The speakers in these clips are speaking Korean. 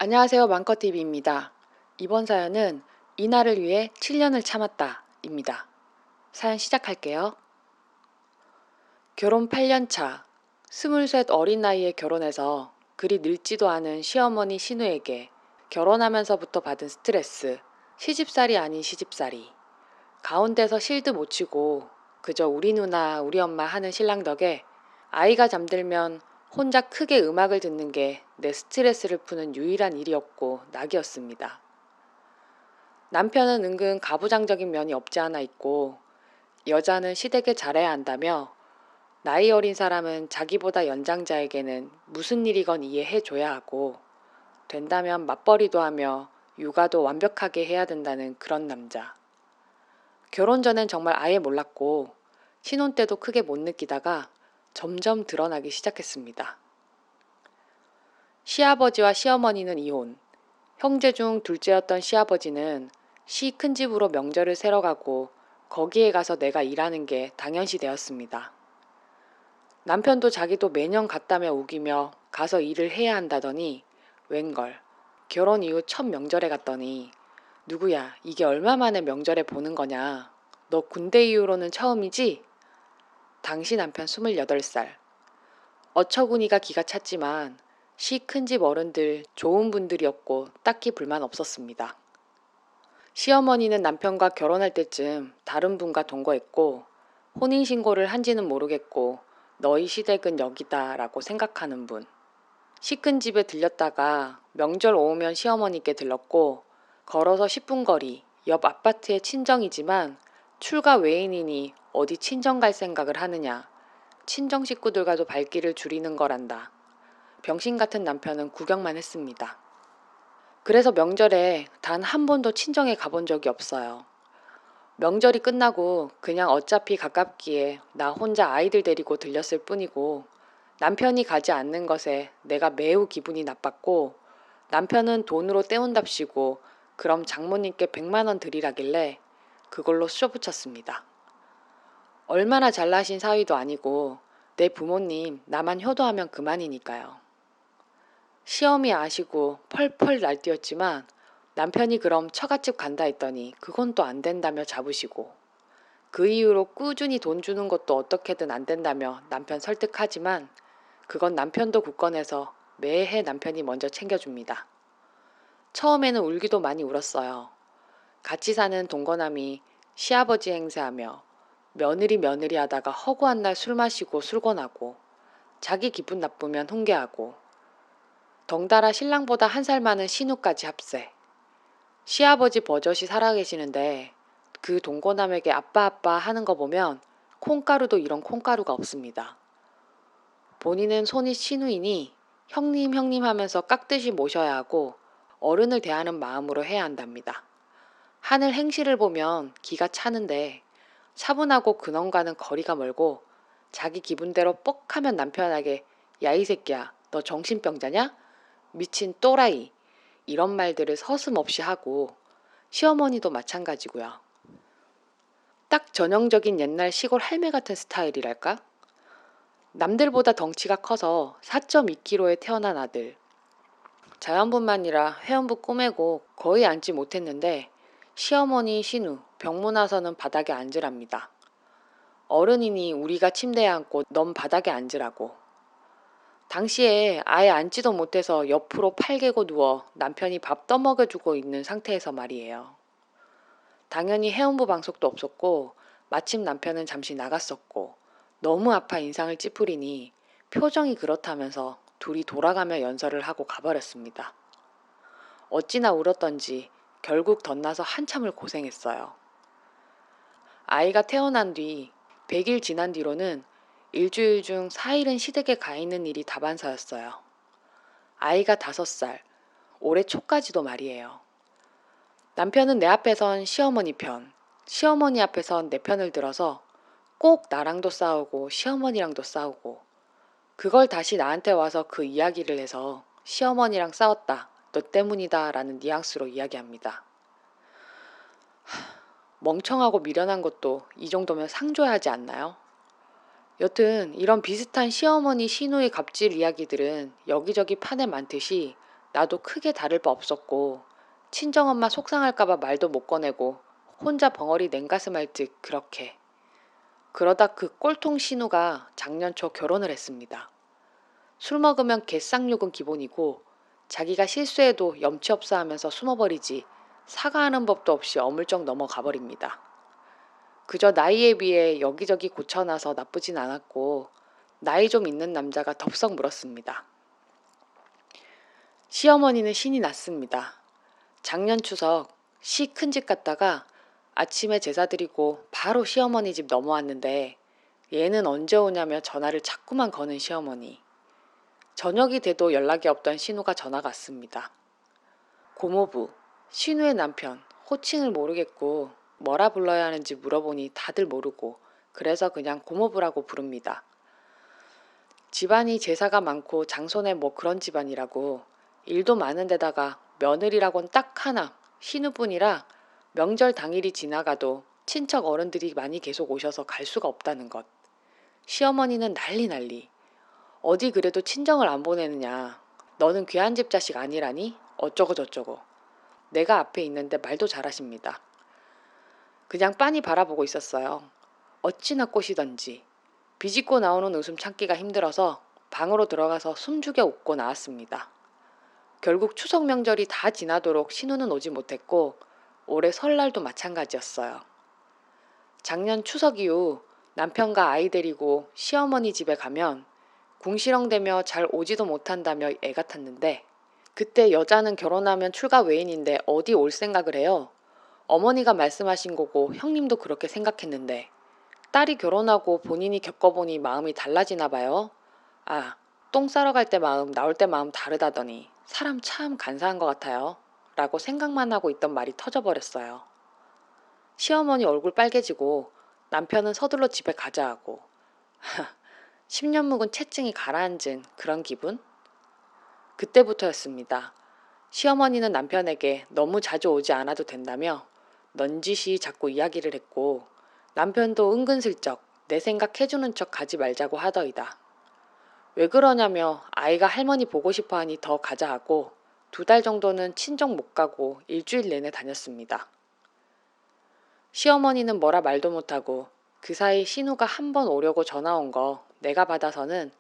안녕하세요. 맘컷TV입니다. 이번 사연은 이날을 위해 7년을 참았다 입니다. 사연 시작할게요. 결혼 8년 차, 23 어린 나이에 결혼해서 그리 늙지도 않은 시어머니 신우에게 결혼하면서부터 받은 스트레스, 시집살이 아닌 시집살이, 가운데서 실드 못 치고 그저 우리 누나, 우리 엄마 하는 신랑 덕에 아이가 잠들면 혼자 크게 음악을 듣는 게 내 스트레스를 푸는 유일한 일이었고 낙이었습니다. 남편은 은근 가부장적인 면이 없지 않아 있고 여자는 시댁에 잘해야 한다며 나이 어린 사람은 자기보다 연장자에게는 무슨 일이건 이해해줘야 하고 된다면 맞벌이도 하며 육아도 완벽하게 해야 된다는 그런 남자. 결혼 전엔 정말 아예 몰랐고 신혼 때도 크게 못 느끼다가 점점 드러나기 시작했습니다. 시아버지와 시어머니는 이혼, 형제 중 둘째였던 시아버지는 시 큰 집으로 명절을 새러 가고 거기에 가서 내가 일하는 게 당연시 되었습니다. 남편도 자기도 매년 갔다며 우기며 가서 일을 해야 한다더니 웬걸 결혼 이후 첫 명절에 갔더니 누구야 이게 얼마 만에 명절에 보는 거냐 너 군대 이후로는 처음이지? 당시 남편 28살. 어처구니가 기가 찼지만 시 큰 집 어른들 좋은 분들이었고 딱히 불만 없었습니다. 시어머니는 남편과 결혼할 때쯤 다른 분과 동거했고 혼인신고를 한지는 모르겠고 너희 시댁은 여기다 라고 생각하는 분. 시 큰 집에 들렸다가 명절 오면 시어머니께 들렀고 걸어서 10분 거리 옆 아파트의 친정이지만 출가 외인이니 어디 친정 갈 생각을 하느냐. 친정 식구들과도 발길을 줄이는 거란다. 병신 같은 남편은 구경만 했습니다. 그래서 명절에 단 한 번도 친정에 가본 적이 없어요. 명절이 끝나고 그냥 어차피 가깝기에 나 혼자 아이들 데리고 들렸을 뿐이고 남편이 가지 않는 것에 내가 매우 기분이 나빴고 남편은 돈으로 때운답시고 그럼 장모님께 100만 원 드리라길래 그걸로 쏘붙였습니다. 얼마나 잘나신 사위도 아니고 내 부모님 나만 효도하면 그만이니까요. 시험이 아시고 펄펄 날뛰었지만 남편이 그럼 처갓집 간다 했더니 그건 또 안 된다며 잡으시고 그 이후로 꾸준히 돈 주는 것도 어떻게든 안 된다며 남편 설득하지만 그건 남편도 굳건해서 매해 남편이 먼저 챙겨줍니다. 처음에는 울기도 많이 울었어요. 같이 사는 동거남이 시아버지 행세하며 며느리 하다가 허구한 날 술 마시고 술권하고 자기 기분 나쁘면 훈계하고 덩달아 신랑보다 1살 많은 신우까지 합세. 시아버지 버젓이 살아계시는데 그 동거남에게 아빠 하는 거 보면 콩가루도 이런 콩가루가 없습니다. 본인은 손이 신우이니 형님 하면서 깍듯이 모셔야 하고 어른을 대하는 마음으로 해야 한답니다. 하늘 행실을 보면 기가 차는데 차분하고 근원과는 거리가 멀고 자기 기분대로 뻑하면 남편에게 야 이 새끼야 너 정신병자냐? 미친 또라이 이런 말들을 서슴없이 하고 시어머니도 마찬가지고요. 딱 전형적인 옛날 시골 할매 같은 스타일이랄까? 남들보다 덩치가 커서 4.2kg에 태어난 아들. 자연분만이라 회원부 꼬매고 거의 앉지 못했는데 시어머니 신우 병무 나서는 바닥에 앉으랍니다. 어른이니 우리가 침대에 앉고 넌 바닥에 앉으라고. 당시에 아예 앉지도 못해서 옆으로 팔 개고 누워 남편이 밥 떠먹여주고 있는 상태에서 말이에요. 당연히 해운부 방석도 없었고 마침 남편은 잠시 나갔었고 너무 아파 인상을 찌푸리니 표정이 그렇다면서 둘이 돌아가며 연설을 하고 가버렸습니다. 어찌나 울었던지 결국 덧나서 한참을 고생했어요. 아이가 태어난 뒤 100일 지난 뒤로는 일주일 중 4일은 시댁에 가 있는 일이 다반사였어요. 아이가 5살, 올해 초까지도 말이에요. 남편은 내 앞에선 시어머니 편, 시어머니 앞에선 내 편을 들어서 꼭 나랑도 싸우고 시어머니랑도 싸우고 그걸 다시 나한테 와서 그 이야기를 해서 시어머니랑 싸웠다, 너 때문이다 라는 뉘앙스로 이야기합니다. 멍청하고 미련한 것도 이 정도면 상줘야 하지 않나요? 여튼 이런 비슷한 시어머니 신우의 갑질 이야기들은 여기저기 판에 많듯이 나도 크게 다를 바 없었고 친정엄마 속상할까봐 말도 못 꺼내고 혼자 벙어리 냉가슴 앓듯 그렇게. 그러다 그 꼴통 신우가 작년 초 결혼을 했습니다. 술 먹으면 개쌍욕은 기본이고 자기가 실수해도 염치 없어 하면서 숨어버리지 사과하는 법도 없이 어물쩍 넘어가 버립니다. 그저 나이에 비해 여기저기 고쳐놔서 나쁘진 않았고 나이 좀 있는 남자가 덥석 물었습니다. 시어머니는 신이 났습니다. 작년 추석 시 큰 집 갔다가 아침에 제사 드리고 바로 시어머니 집 넘어왔는데 얘는 언제 오냐며 전화를 자꾸만 거는 시어머니. 저녁이 돼도 연락이 없던 신우가 전화가 왔습니다. 고모부, 신우의 남편, 호칭을 모르겠고 뭐라 불러야 하는지 물어보니 다들 모르고 그래서 그냥 고모부라고 부릅니다. 집안이 제사가 많고 장손에 뭐 그런 집안이라고 일도 많은 데다가 며느리라곤 딱 하나 신우뿐이라 명절 당일이 지나가도 친척 어른들이 많이 계속 오셔서 갈 수가 없다는 것. 시어머니는 난리. 어디 그래도 친정을 안 보내느냐. 너는 귀한 집 자식 아니라니? 어쩌고 저쩌고. 내가 앞에 있는데 말도 잘하십니다. 그냥 빤히 바라보고 있었어요. 어찌나 꼬시던지. 비집고 나오는 웃음 참기가 힘들어서 방으로 들어가서 숨죽여 웃고 나왔습니다. 결국 추석 명절이 다 지나도록 신우는 오지 못했고 올해 설날도 마찬가지였어요. 작년 추석 이후 남편과 아이 데리고 시어머니 집에 가면 궁시렁대며 잘 오지도 못한다며 애가 탔는데 그때 여자는 결혼하면 출가 외인인데 어디 올 생각을 해요. 어머니가 말씀하신 거고 형님도 그렇게 생각했는데 딸이 결혼하고 본인이 겪어보니 마음이 달라지나 봐요. 아, 똥 싸러 갈 때 마음 나올 때 마음 다르다더니 사람 참 간사한 것 같아요. 라고 생각만 하고 있던 말이 터져버렸어요. 시어머니 얼굴 빨개지고 남편은 서둘러 집에 가자 하고 10년 묵은 채증이 가라앉은 그런 기분? 그때부터였습니다. 시어머니는 남편에게 너무 자주 오지 않아도 된다며 넌지시 자꾸 이야기를 했고 남편도 은근슬쩍 내 생각 해주는 척 가지 말자고 하더이다. 왜 그러냐며 아이가 할머니 보고 싶어 하니 더 가자 하고 2달 정도는 친정 못 가고 일주일 내내 다녔습니다. 시어머니는 뭐라 말도 못하고 그 사이 신우가 한 번 오려고 전화 온 거 내가 받아서는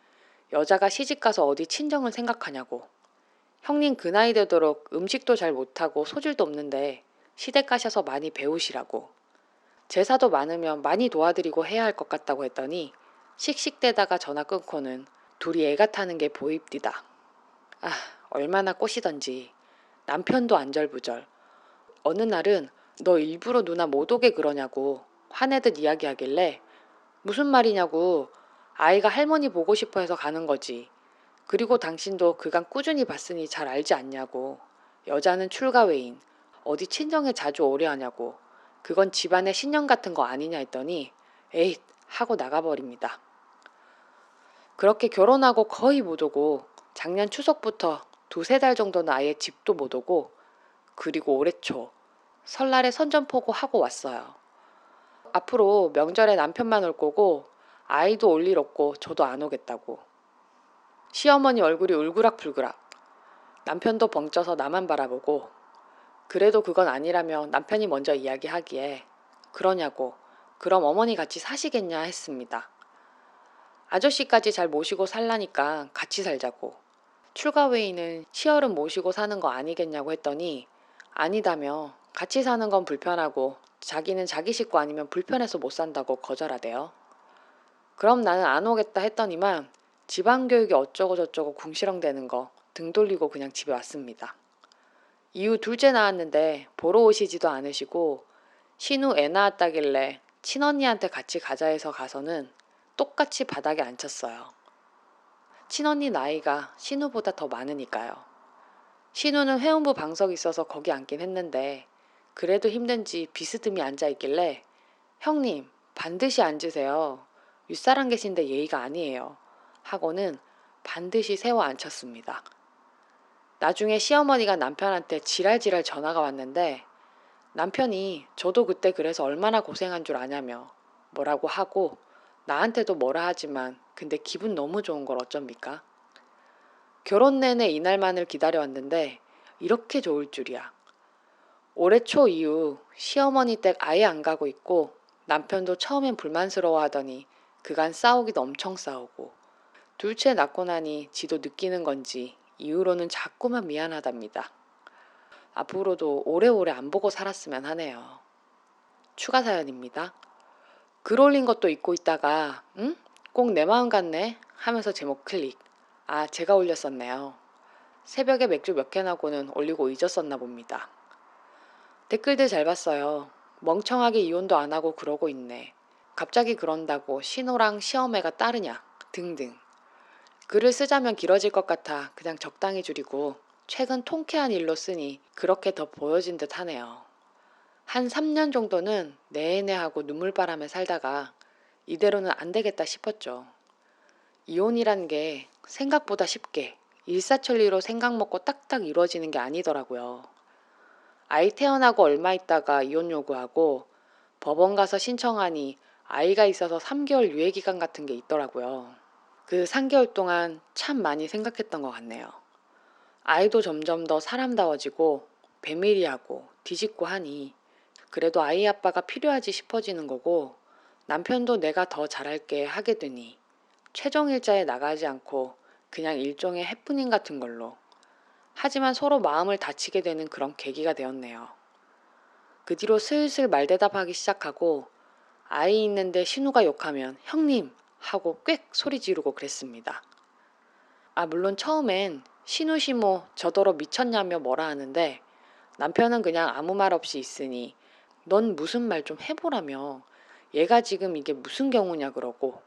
여자가 시집가서 어디 친정을 생각하냐고. 형님 그 나이 되도록 음식도 잘 못하고 소질도 없는데 시댁 가셔서 많이 배우시라고. 제사도 많으면 많이 도와드리고 해야 할 것 같다고 했더니 씩씩대다가 전화 끊고는 둘이 애가 타는 게 보입디다. 아, 얼마나 꼬시던지. 남편도 안절부절. 어느 날은 너 일부러 누나 못 오게 그러냐고 화내듯 이야기하길래 무슨 말이냐고. 아이가 할머니 보고 싶어 해서 가는 거지. 그리고 당신도 그간 꾸준히 봤으니 잘 알지 않냐고. 여자는 출가 외인. 어디 친정에 자주 오려 하냐고. 그건 집안의 신념 같은 거 아니냐 했더니 에잇 하고 나가버립니다. 그렇게 결혼하고 거의 못 오고 작년 추석부터 2~3달 정도는 아예 집도 못 오고 그리고 올해 초 설날에 선전포고 하고 왔어요. 앞으로 명절에 남편만 올 거고 아이도 올 일 없고 저도 안 오겠다고. 시어머니 얼굴이 울그락불그락. 남편도 벙쪄서 나만 바라보고 그래도 그건 아니라며 남편이 먼저 이야기하기에 그러냐고 그럼 어머니 같이 사시겠냐 했습니다. 아저씨까지 잘 모시고 살라니까 같이 살자고. 출가 외인은 시어른 모시고 사는 거 아니겠냐고 했더니 아니다며 같이 사는 건 불편하고 자기는 자기 식구 아니면 불편해서 못 산다고 거절하대요. 그럼 나는 안 오겠다 했더니만 지방교육이 어쩌고 저쩌고 궁시렁대는 거 등 돌리고 그냥 집에 왔습니다. 이후 둘째 낳았는데 보러 오시지도 않으시고 신우 애 낳았다길래 친언니한테 같이 가자 해서 가서는 똑같이 바닥에 앉혔어요. 친언니 나이가 신우보다 더 많으니까요. 신우는 회원부 방석이 있어서 거기 앉긴 했는데 그래도 힘든지 비스듬히 앉아있길래 형님 반드시 앉으세요. 윗사람 계신데 예의가 아니에요. 하고는 반드시 세워 앉혔습니다. 나중에 시어머니가 남편한테 지랄지랄 전화가 왔는데 남편이 저도 그때 그래서 얼마나 고생한 줄 아냐며 뭐라고 하고 나한테도 뭐라 하지만 근데 기분 너무 좋은 걸 어쩝니까? 결혼 내내 이날만을 기다려왔는데 이렇게 좋을 줄이야. 올해 초 이후 시어머니 댁 아예 안 가고 있고 남편도 처음엔 불만스러워하더니 그간 싸우기도 엄청 싸우고 둘째 낳고 나니 지도 느끼는 건지 이후로는 자꾸만 미안하답니다. 앞으로도 오래오래 안 보고 살았으면 하네요. 추가 사연입니다. 글 올린 것도 잊고 있다가 응? 꼭 내 마음 같네 하면서 제목 클릭. 아, 제가 올렸었네요. 새벽에 맥주 몇 캔하고는 올리고 잊었었나 봅니다. 댓글들 잘 봤어요. 멍청하게 이혼도 안 하고 그러고 있네. 갑자기 그런다고 신호랑 시어매가 따르냐 등등. 글을 쓰자면 길어질 것 같아 그냥 적당히 줄이고 최근 통쾌한 일로 쓰니 그렇게 더 보여진 듯 하네요. 한 3년 정도는 내내 하고 눈물바람에 살다가 이대로는 안 되겠다 싶었죠. 이혼이란 게 생각보다 쉽게 일사천리로 생각 먹고 딱딱 이루어지는 게 아니더라고요. 아이 태어나고 얼마 있다가 이혼 요구하고 법원 가서 신청하니 아이가 있어서 3개월 유예기간 같은 게 있더라고요. 그 3개월 동안 참 많이 생각했던 것 같네요. 아이도 점점 더 사람다워지고 배밀이하고 뒤집고 하니 그래도 아이 아빠가 필요하지 싶어지는 거고 남편도 내가 더 잘할게 하게 되니 최종 일자에 나가지 않고 그냥 일종의 해프닝 같은 걸로 하지만 서로 마음을 다치게 되는 그런 계기가 되었네요. 그 뒤로 슬슬 말대답하기 시작하고 아이 있는데 신우가 욕하면 형님 하고 꽥 소리 지르고 그랬습니다. 아, 물론 처음엔 신우 시모 저더러 미쳤냐며 뭐라 하는데 남편은 그냥 아무 말 없이 있으니 넌 무슨 말 좀 해보라며 얘가 지금 이게 무슨 경우냐 그러고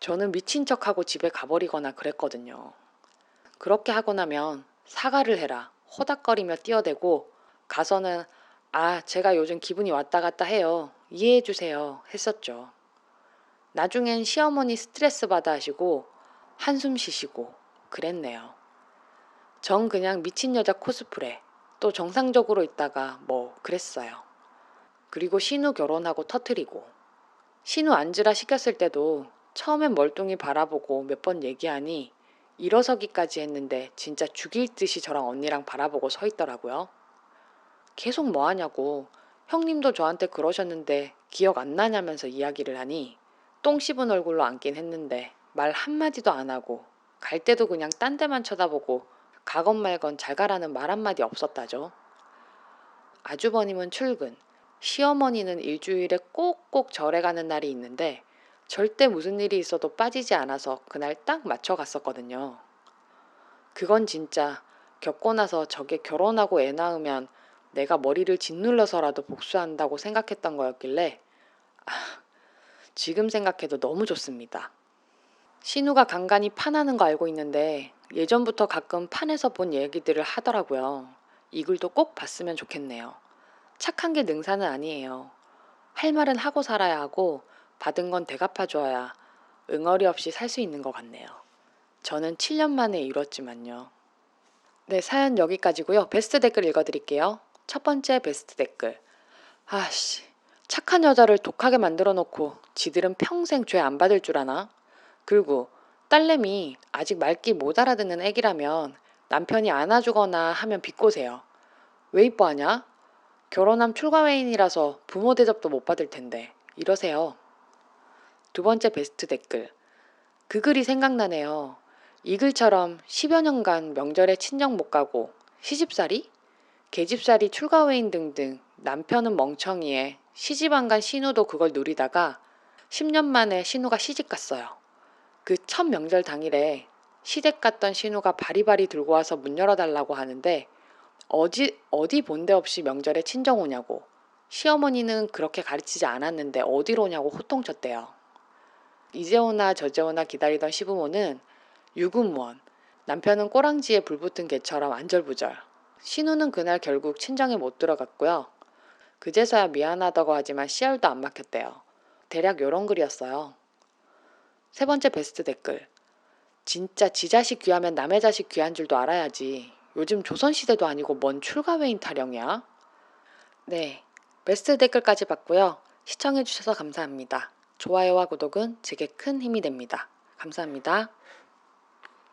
저는 미친 척하고 집에 가버리거나 그랬거든요. 그렇게 하고 나면 사과를 해라 호닥거리며 뛰어대고 가서는 아, 제가 요즘 기분이 왔다 갔다 해요. 이해해 주세요 했었죠. 나중엔 시어머니 스트레스 받아 하시고 한숨 쉬시고 그랬네요. 전 그냥 미친 여자 코스프레 또 정상적으로 있다가 뭐 그랬어요. 그리고 신우 결혼하고 터트리고 신우 앉으라 시켰을 때도 처음엔 멀뚱히 바라보고 몇 번 얘기하니 일어서기까지 했는데 진짜 죽일 듯이 저랑 언니랑 바라보고 서 있더라고요. 계속 뭐 하냐고 형님도 저한테 그러셨는데 기억 안 나냐면서 이야기를 하니 똥 씹은 얼굴로 앉긴 했는데 말 한마디도 안 하고 갈 때도 그냥 딴 데만 쳐다보고 가건 말건 잘 가라는 말 한마디 없었다죠. 아주버님은 출근, 시어머니는 일주일에 꼭꼭 절에 가는 날이 있는데 절대 무슨 일이 있어도 빠지지 않아서 그날 딱 맞춰 갔었거든요. 그건 진짜 겪고 나서 저게 결혼하고 애 낳으면 내가 머리를 짓눌러서라도 복수한다고 생각했던 거였길래 지금 생각해도 너무 좋습니다. 신우가 간간히 판하는 거 알고 있는데 예전부터 가끔 판에서 본 얘기들을 하더라고요. 이 글도 꼭 봤으면 좋겠네요. 착한 게 능사는 아니에요. 할 말은 하고 살아야 하고 받은 건 되갚아줘야 응어리 없이 살 수 있는 것 같네요. 저는 7년 만에 이뤘지만요. 네, 사연 여기까지고요. 베스트 댓글 읽어드릴게요. 첫 번째 베스트 댓글. 아씨, 착한 여자를 독하게 만들어 놓고 지들은 평생 죄 안 받을 줄 아나? 그리고 딸내미 아직 말귀 못 알아듣는 애기라면 남편이 안아주거나 하면 비꼬세요. 왜 이뻐하냐? 결혼함 출가회인이라서 부모 대접도 못 받을 텐데 이러세요. 두 번째 베스트 댓글. 그 글이 생각나네요. 이 글처럼 10여 년간 명절에 친정 못 가고 시집살이? 계집살이 출가회인 등등 남편은 멍청이에 시집 안 간 신우도 그걸 누리다가 10년 만에 신우가 시집 갔어요. 그 첫 명절 당일에 시댁 갔던 신우가 바리바리 들고 와서 문 열어달라고 하는데 어디 본데 없이 명절에 친정 오냐고 시어머니는 그렇게 가르치지 않았는데 어디로 오냐고 호통쳤대요. 이제 오나 저제 오나 기다리던 시부모는 유구무원, 남편은 꼬랑지에 불붙은 개처럼 안절부절. 신우는 그날 결국 친정에 못 들어갔고요. 그제서야 미안하다고 하지만 씨알도 안 막혔대요. 대략 요런 글이었어요. 세 번째 베스트 댓글. 진짜 지 자식 귀하면 남의 자식 귀한 줄도 알아야지. 요즘 조선시대도 아니고 뭔 출가회인 타령이야? 네, 베스트 댓글까지 봤고요. 시청해주셔서 감사합니다. 좋아요와 구독은 제게 큰 힘이 됩니다. 감사합니다.